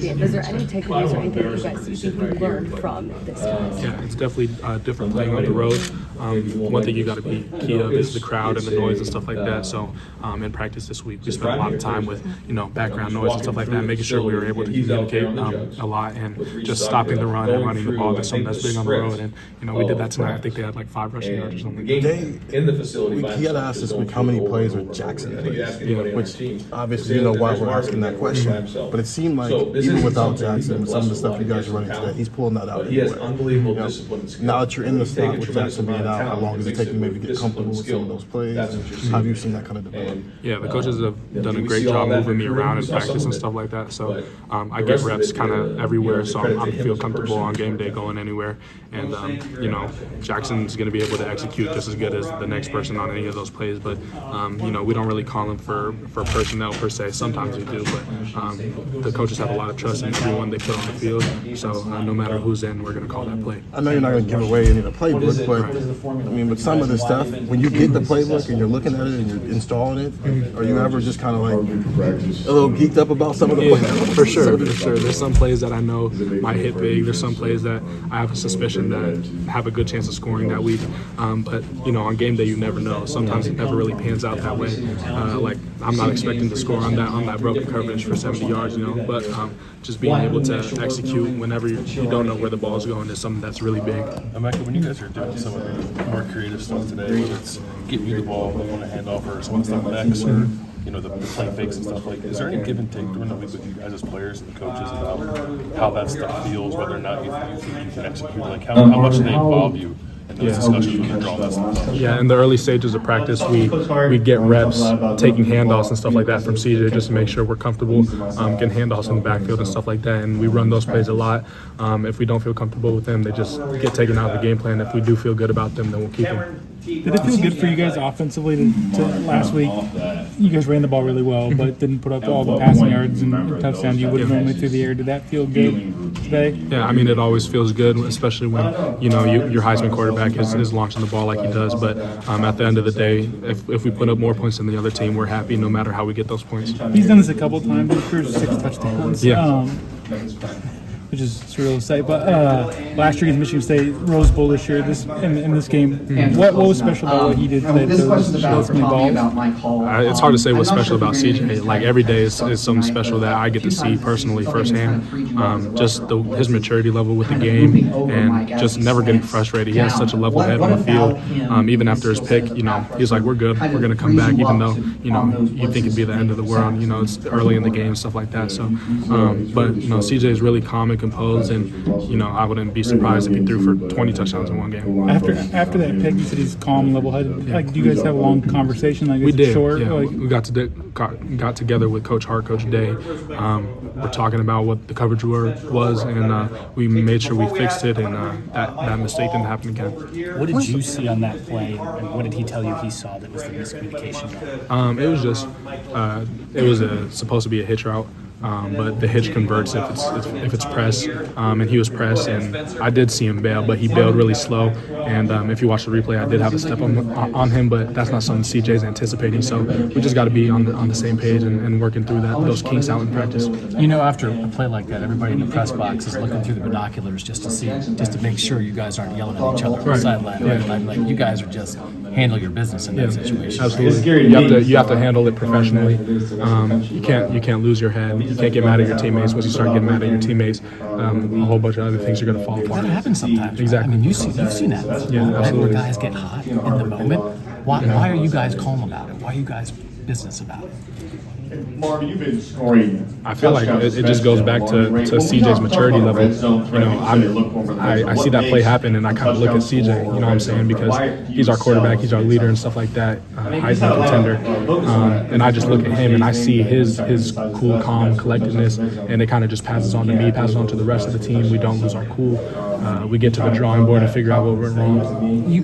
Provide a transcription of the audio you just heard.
game. Is there any takeaways or anything that you think you learned from this test? Yeah, it's definitely different playing on the road. One thing you got to be key of is the crowd and the noise and stuff like that. So in practice this week, we spent a lot of time with background noise and stuff like that, making sure we were able to communicate a lot and just stopping the run and running the ball. That's something that's big on the road, and we did that tonight. I think they had like 5 rushing yards or something. He had asked this week how many plays with Jackson plays, which obviously you know why we're asking that question. But it seemed like even without Jackson, with some of the stuff you guys are running today, he's pulling that out anyway. Now that you're in the slot with Jackson being out, how long does it take you maybe to get comfortable with some of those plays? How have you seen that kind of develop? Yeah, the coaches have done a great job moving me around in practice and stuff like that. So I get reps kind of everywhere, so I feel comfortable on game day going anywhere. And Jackson's going to be able to execute just as good as the next person on any of those plays. But we don't really call him for personnel per se. Sometimes we do, but the coaches have a lot of trust in everyone they put on the field. So no matter who's in, we're going to call that play. I know you're not going to give away any of the playbook, but I mean, with some of this stuff, when you get the playbook and you're looking at it and you're installing it, are you ever just kind of like a little geeked up about some of the plays? For sure. There's some plays that I know might hit big. There's some plays that I have a suspicion that have a good chance of scoring that week. But on game day, you never know. Sometimes it never really pans out that way. Like I'm not expecting to score on that broken coverage for 70 yards, but just being able to execute whenever you don't know where the ball's going is something that's really big. Emeka, when you guys are doing some of the more creative stuff today, whether it's getting you the ball on a handoff or some of the stuff next, or the play fakes and stuff, like, is there any give and take during the week with you guys as players and coaches about how that stuff feels, whether or not you think you can execute? Like, how much do they involve you in those discussions when they're drawing that stuff up? Yeah, in the early stages of practice, we get reps taking handoffs and stuff like that from CJ just to make sure we're comfortable getting handoffs in the backfield and stuff like that. And we run those plays a lot. If we don't feel comfortable with them, they just get taken out of the game plan. If we do feel good about them, then we'll keep them. Did it feel good for you guys offensively to last week? You guys ran the ball really well, but didn't put up all the passing yards and touchdowns you would have normally through the air. Did that feel good today? Yeah, I mean, it always feels good, especially when your Heisman quarterback is launching the ball like he does. But at the end of the day, if we put up more points than the other team, we're happy no matter how we get those points. He's done this a couple of times. His career's 6 touchdowns. Yeah. Which is surreal to say, but last year against Michigan State, Rose Bowl this year, in this game, what was special about what he did today? Those many balls? It's hard to say what's special about CJ. Like every day is something special that I get to see personally firsthand. Just his maturity level with the game and just never getting frustrated. He has such a level head on the field. Even after his pick, he's like, we're good. We're going to come back, even though you think it'd be the end of the world. It's early in the game, stuff like that. So, but CJ is really calm and composed, and I wouldn't be surprised if he threw for 20 touchdowns in one game. After that pick, you said he's calm, level-headed. Like, do you guys have a long conversation? Like, we did. Short? Yeah, like, we got together with Coach Hart, Coach Day. We're talking about what the coverage was, and we made sure we fixed it, and that mistake didn't happen again. What did you see on that play, and what did he tell you he saw that was the miscommunication? It was just supposed to be a hitch route. But the hitch converts if it's press, and he was pressed, and I did see him bail, but he bailed really slow. And if you watch the replay, I did have a step on him, but that's not something CJ's anticipating. So we just got to be on the same page and working through those kinks out in practice. After a play like that, everybody in the press box is looking through the binoculars just to make sure you guys aren't yelling at each other on the sideline. Right? Like you guys are just handle your business in that situation. Absolutely. You have to handle it professionally. You can't lose your head. You can't get mad at your teammates. Once you start getting mad at your teammates, a whole bunch of other things are going to fall apart. That happens sometimes. Exactly. I mean, you've seen that. Yeah, absolutely. Where guys get hot in the moment. Why are you guys calm about it? Why are you guys business about it? Marvin, you've been scoring. I feel like it just goes back to CJ's maturity level. I see that play happen, and I kind of look at CJ. You know what I'm saying? Because he's our quarterback, he's our leader, and stuff like that. Heisman contender, and I just look at him, and I see his cool, calm collectedness, and it kind of just passes on to me, passes on to the rest of the team. We don't lose our cool. We get to the drawing board and figure out what went wrong.